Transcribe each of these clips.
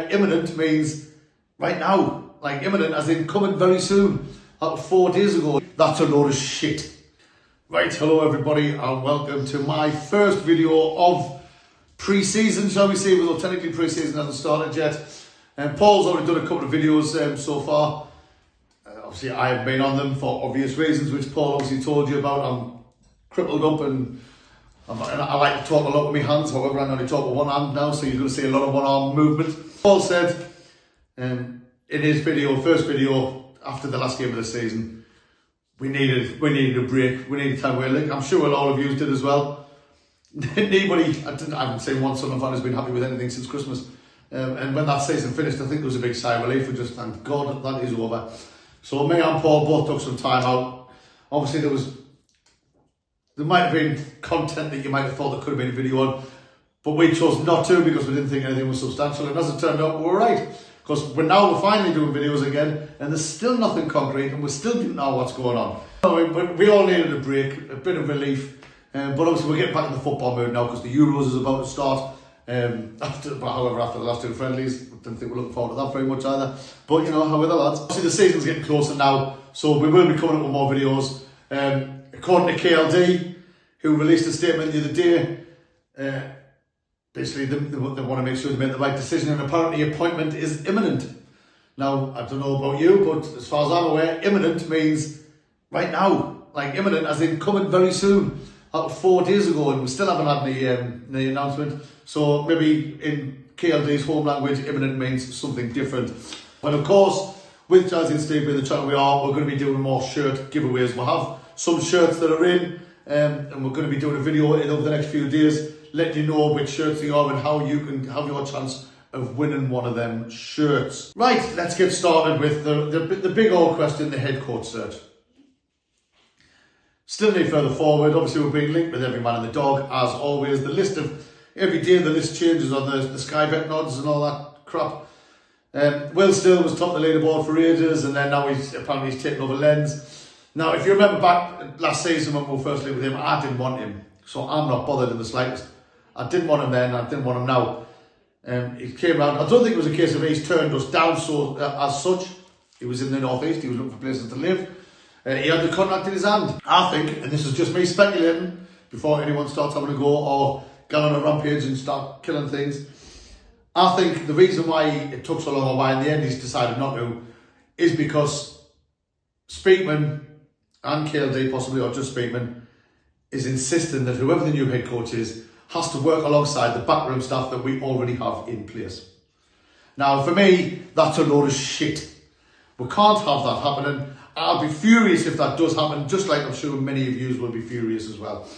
Imminent means right now, like imminent as in coming very soon. That was 4 days ago. That's a load of shit. Right, hello everybody and welcome to my first video of pre-season, shall we say, although technically pre-season hasn't started yet. Paul's already done a couple of videos so far. Obviously I haven't been on them for obvious reasons, which Paul obviously told you about. I'm crippled up and I like to talk a lot with my hands, however I can only talk with one hand now, so you're going to see a lot of one-arm movement. Paul said in his video, first video after the last game of the season, we needed a break, we needed time away. Like, I'm sure all of you did as well. Anybody, I haven't seen one Sunderland fan who's been happy with anything since Christmas. And when that season finished, I think there was a big sigh of relief. We just thank God that is over. So me and Paul both took some time out. Obviously there might have been content that you might have thought there could have been a video on, but we chose not to because we didn't think anything was substantial. And as it turned out, we were right. Because we're finally doing videos again, and there's still nothing concrete, and we still didn't know what's going on. But we all needed a break, a bit of relief. But obviously we're getting back in the football mood now because the Euros is about to start. After the last two friendlies, I didn't think we're looking forward to that very much either. But you know, how are the lads? Obviously the season's getting closer now, so we will be coming up with more videos. According to KLD, who released a statement the other day, basically they want to make sure they make the right decision, and apparently appointment is imminent. Now, I don't know about you, but as far as I'm aware, imminent means right now. Like imminent as in coming very soon. That was 4 days ago and we still haven't had the announcement. So maybe in KLD's home language, imminent means something different. And of course, with Jazzy and Steve in the channel, we're going to be doing more shirt giveaways. We'll have some shirts that are in, and we're going to be doing a video over the next few days, letting you know which shirts they are and how you can have your chance of winning one of them shirts. Right, let's get started with the big old question, the head coach search. Still need further forward. Obviously, we're being linked with every man and the dog, as always. The list of every day, the list changes on the Sky Bet odds and all that crap. Will Still was top of the leaderboard for ages, and then now he's taken over Lens. Now, if you remember back last season when we were first linked with him, I didn't want him, so I'm not bothered in the slightest. I didn't want him then, I didn't want him now. He came around. I don't think it was a case of he's turned us down as such. He was in the northeast, he was looking for places to live. He had the contract in his hand. I think, and this is just me speculating before anyone starts having a go or get on a rampage and start killing things, I think the reason why it took so long or why in the end he's decided not to is because Speakman and KLD possibly, or just Speakman, is insisting that whoever the new head coach is has to work alongside the backroom staff that we already have in place. Now for me, that's a load of shit. We can't have that happening. I'll be furious if that does happen, just like I'm sure many of you will be furious as well.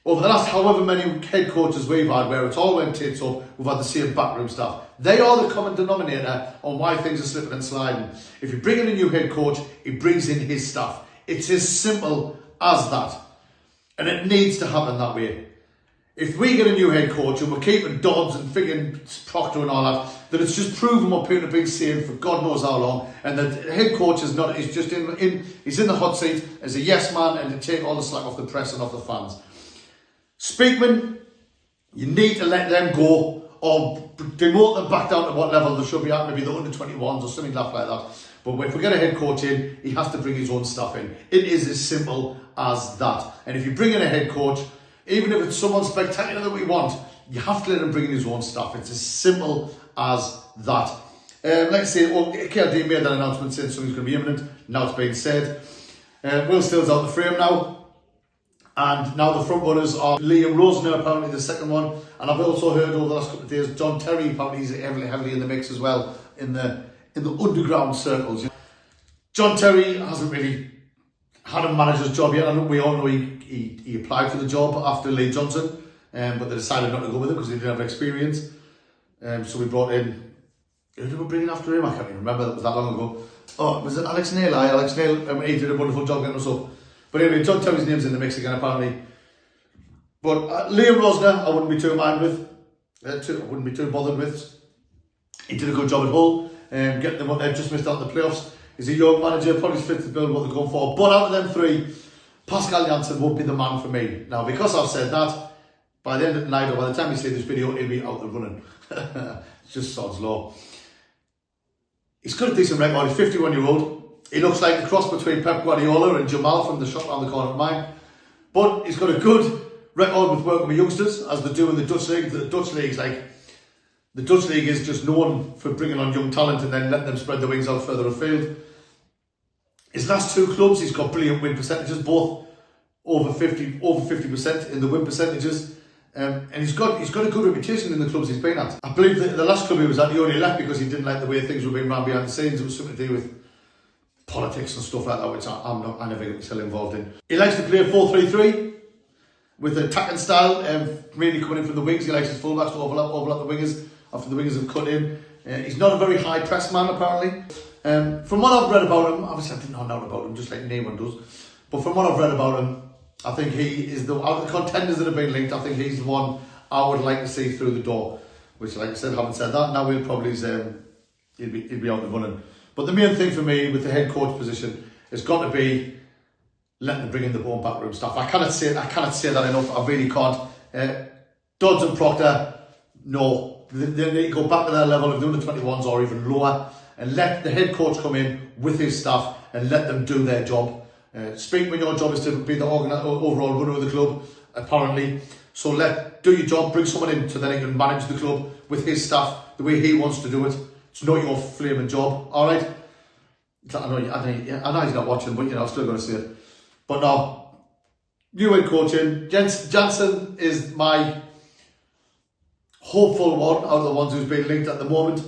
Over the last however many head coaches we've had, where it's all went tits up, we've had the same backroom staff. They are the common denominator on why things are slipping and sliding. If you bring in a new head coach, he brings in his staff. It's as simple as that. And it needs to happen that way. If we get a new head coach and we're keeping Dodds and friggin' Proctor and all that, then it's just proven what people have been saying for God knows how long, and the head coach is not, he's just he's in the hot seat as a yes man and to take all the slack off the press and off the fans. Speakman, you need to let them go or demote them back down to what level they should be at, maybe the under 21s or something like that. But if we get a head coach in, he has to bring his own stuff in. It is as simple as that. And if you bring in a head coach, even if it's someone spectacular that we want, you have to let him bring in his own stuff. It's as simple as that. Let's say, KLD made that announcement saying something's going to be imminent. Now it's been said. Will Still's out the frame now. And now the front runners are Liam Rosner, apparently the second one. And I've also heard over the last couple of days, John Terry, apparently he's heavily in the mix as well, in the underground circles. John Terry hasn't really had a manager's job yet. I know we all know he applied for the job after Lee Johnson, but they decided not to go with him because he didn't have experience. So we brought in, who did we bring in after him? I can't even remember, that was that long ago. Oh, was it Alex Neil? Alex Neil, he did a wonderful job getting us up. But anyway, John Terry's name's in the mix again apparently. But Liam Rosner, I wouldn't be too I wouldn't be too bothered with. He did a good job at Hull, getting them what they've just missed out in the playoffs. He's a young manager, probably fits the bill what they're going for. But out of them three, Pascal Jansen would be the man for me. Now, because I've said that, by the end of the night, or by the time you see this video, he'll be out and running. It's just sod's law. He's got a decent record. He's 51-year-old. He looks like a cross between Pep Guardiola and Jamal from the shop around the corner of mine. But he's got a good record with working with youngsters, as they do in the Dutch League. The Dutch League is just known for bringing on young talent and then letting them spread their wings out further afield. His last 2 clubs, he's got brilliant win percentages, both over 50% in the win percentages. And he's got a good reputation in the clubs he's been at. I believe that the last club he was at, he only left because he didn't like the way things were being run behind the scenes. It was something to do with politics and stuff like that, which I never get myself involved in. He likes to play a 4-3-3 with an attacking style, mainly coming in from the wings. He likes his fullbacks to overlap the wingers after the wingers have cut in. He's not a very high press man, apparently. From what I've read about him, obviously I didn't know about him, just like anyone does, but from what I've read about him, I think he is out of the contenders that have been linked, I think he's the one I would like to see through the door. Which, like I said, haven't said that. Now he'll probably he'll be out and running. But the main thing for me with the head coach position has got to be letting them bring in the own backroom staff. I cannot say that enough. I really can't. Dodds and Proctor, no, they need to go back to their level of the under-21s or even lower, and let the head coach come in with his staff and let them do their job. Speak when your job is to be the overall runner of the club, apparently. So do your job, bring someone in so then he can manage the club with his staff the way he wants to do it. It's not your flaming job, alright? I know he's not watching, but I'm still going to say it. But no, new head coach in. Jansen is my hopeful one out of the ones who's been linked at the moment.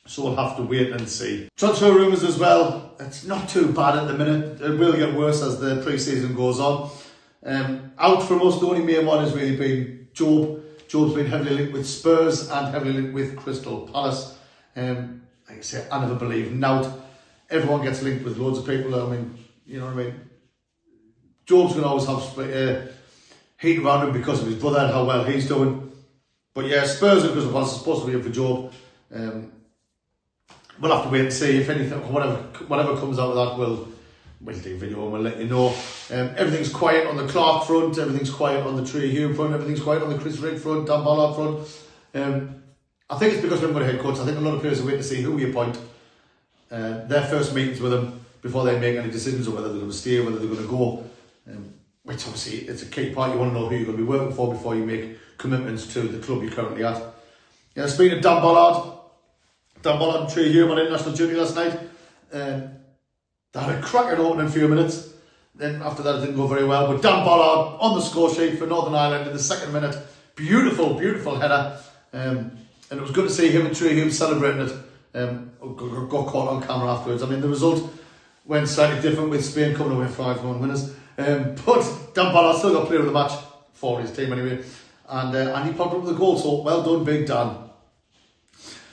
So we'll have to wait and see. Transfer rumours as well. It's not too bad at the minute. It will get worse as the pre-season goes on. Out from us, the only main one has really been Job. Job's been heavily linked with Spurs and heavily linked with Crystal Palace. Like I say, I never believe Nout. Everyone gets linked with loads of people. I mean, you know what I mean? Job's going to always have heat around him because of his brother and how well he's doing. But yeah, Spurs and Crystal Palace are supposed to be in for Job. We'll have to wait and see if anything, whatever comes out of that, we'll do a video and we'll let you know. Everything's quiet on the Clark front, everything's quiet on the Trey Hume front, everything's quiet on the Chris Rigg front, Dan Ballard front. I think it's because we haven't got a head coach. I think a lot of players are waiting to see who we appoint. Their first meetings with them before they make any decisions on whether they're going to stay or whether they're going to go. Which obviously it's a key part. You want to know who you're going to be working for before you make commitments to the club you're currently at. Speaking of Dan Ballard and Trey Hume on international duty last night. They had a cracking opening few minutes. Then after that it didn't go very well. But Dan Ballard on the score sheet for Northern Ireland in the second minute. Beautiful, beautiful header. And it was good to see him and Trey Hume celebrating it. Got caught on camera afterwards. I mean, the result went slightly different with Spain coming away 5-1 winners. But Dan Ballard still got player of the match for his team anyway. And he popped up with a goal. So well done, Big Dan.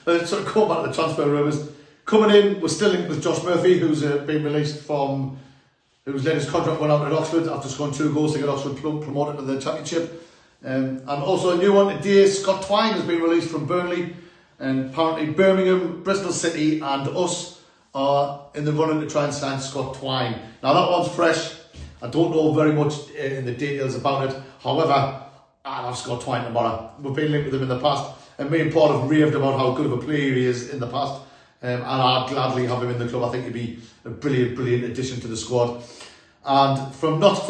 Sort of going back to the transfer rumours. Coming in, we're still linked with Josh Murphy, who's been released who's let his contract run out at Oxford after scoring 2 goals to get Oxford promoted to the Championship. And also a new one today, Scott Twine has been released from Burnley. And apparently Birmingham, Bristol City and us are in the running to try and sign Scott Twine. Now that one's fresh. I don't know very much in the details about it. However, I'll have Scott Twine tomorrow. We've been linked with him in the past. And me and Paul have raved about how good of a player he is in the past. And I'd gladly have him in the club. I think he'd be a brilliant, brilliant addition to the squad. And from Notts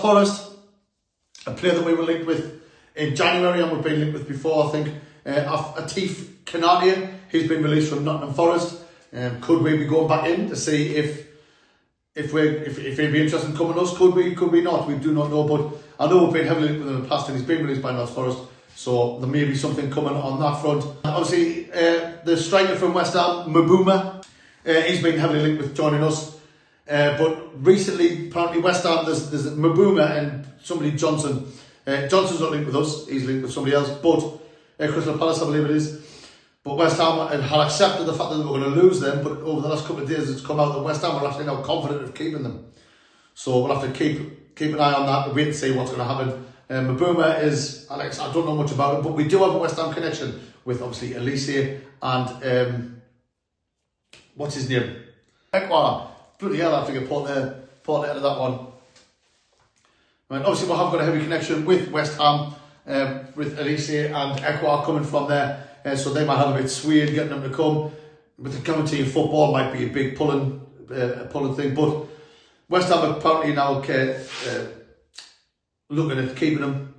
Forest, a player that we were linked with in January and we've been linked with before, I think, Atif Kanatia, he's been released from Nottingham Forest. Could we be going back in to see if he'd be interested in coming to us? Could we not? We do not know. But I know we've been heavily linked with him in the past and he's been released by Notts Forest. So there may be something coming on that front. Obviously, the striker from West Ham, Mbuma, he's been heavily linked with joining us. But recently, apparently West Ham, there's Mbuma and somebody Johnson. Johnson's not linked with us, he's linked with somebody else. But Crystal Palace, I believe it is. But West Ham had accepted the fact that they were going to lose them. But over the last couple of days, it's come out that West Ham are actually now confident of keeping them. So we'll have to keep an eye on that and wait and see what's going to happen. Mbuma is, Alex, I don't know much about it, but we do have a West Ham connection with obviously Elise and what's his name? Ekwala. Bloody hell, I have to get Port out of that one. Right, obviously we have got a heavy connection with West Ham with Elise and Ecuador coming from there. So they might have a bit swayed getting them to come. But the guarantee football might be a big pulling thing. But West Ham apparently now looking at keeping him.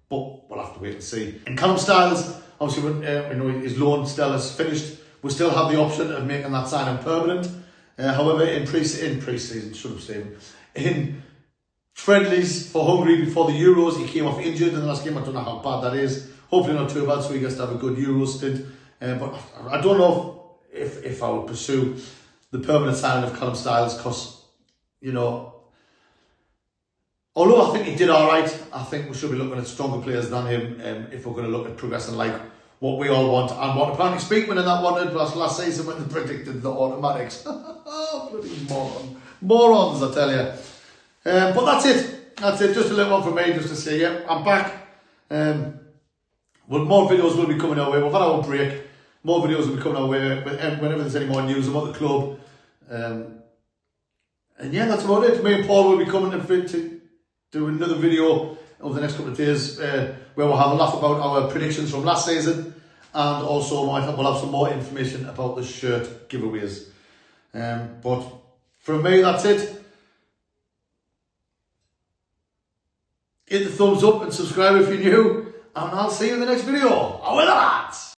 But we'll have to wait and see. And Callum Styles, obviously, when his loan still is finished, we still have the option of making that signing permanent. However, in pre-season, should have said, in friendlies for Hungary before the Euros, he came off injured in the last game. I don't know how bad that is. Hopefully not too bad, so he gets to have a good Euro stint. But I don't know if I would pursue the permanent signing of Callum Styles, because, you know, although I think he did all right, I think we should be looking at stronger players than him if we're going to look at progressing like what we all want, and what apparently Speakman and that wanted last season when they predicted the automatics. Bloody morons, I tell you. But that's it. Just a little one from me, just to say, yeah, I'm back. Well, more videos will be coming our way. We've had our break. More videos will be coming our way whenever there's any more news about the club. And yeah, that's about it. Me and Paul will be coming to do another video over the next couple of days where we'll have a laugh about our predictions from last season, and also we'll have some more information about the shirt giveaways. But from me, that's it. Hit the thumbs up and subscribe if you're new, and I'll see you in the next video. Away the lads!